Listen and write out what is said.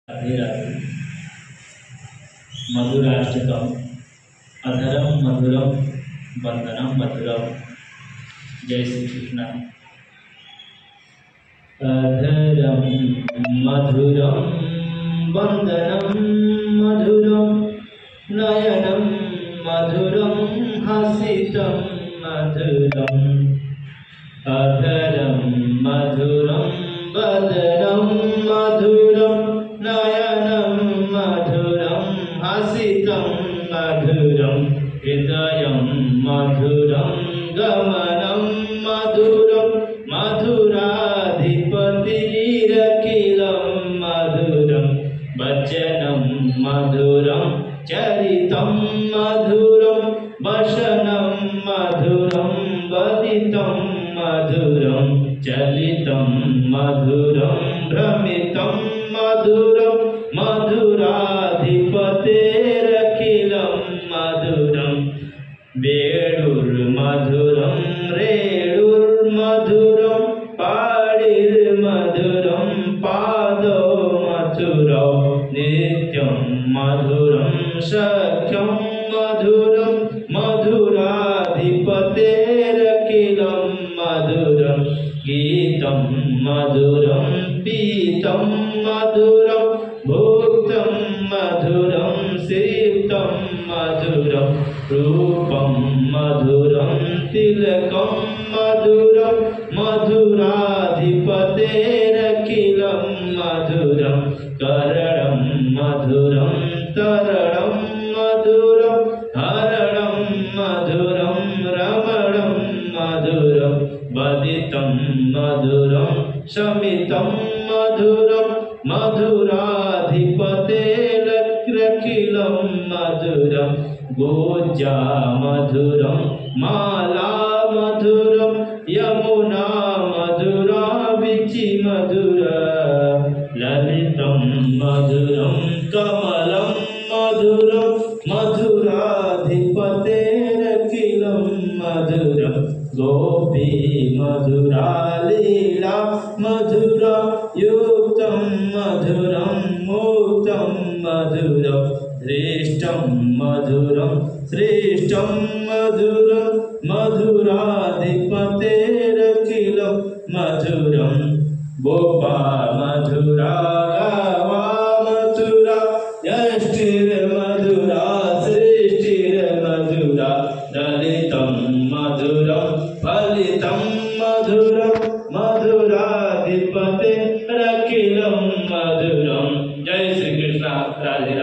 राधे राधे। मधुराष्टकम अधरम मधुरम वंदनम मधुरम। जय श्री कृष्ण। अधरम मधुरम वंदनम मधुरम नयनम मधुरम हसितम मधुरम। अधरम मधुरम वदनम मधुरम नयनम मधुरम हसितम मधुरम। हृदयम मधुरम गमनम मधुरम मधुराधिपतिरखिलं मधुरम। वचनं मधुरं चरितं मधुरं वसनं मधुरं वदितं मधुरं चलितं मधुरं भ्रमितं मधुरं मधुराधिपतेरखिलं मधुरं। वेणुर्मधुरं रेणुर्मधुरं पाणिर्मधुरं पादो मधुरौ नित्यं मधुरं सख्यं मधुरं मधुराधिपतेरखिलं मधुरं। गीतं मधुरं पीतं मधुरं भुक्तं मधुरं सिक्तं मधुरं। रूपं मधुरं तिलकं मधुरं मधुराधिपतेरखिलं मधुरं। करणं मधुरं तरणं मधुरं हरणं मधुरं रमणं मधुरं। वदितं मधुरं शमितं मधुरं मधुराधिपतेरखिलं मधुरं। गोजा मधुरं माला मधुरं यमुना मधुरा विचि मधुरा। ललितं मधुरं कमलं मधुरं मधुराधिपतेरखिलं मधुरं। गोपी मधुरा लीला मधुरा युक्तं मधुरं मुक्तं मधुरं। श्रेष्ठं मधुरं श्रेष्ठं मधुरं मधुराधिपतेरखिलं मधुरं। गोपा मधुरा गावा मधुरा यष्टिर्मधुरा सृष्टिर्मधुरा। ललितं मधुरं फलितं मधुरं मधुराधिपतेरखिलं मधुरं। जय श्री कृष्ण। राधे।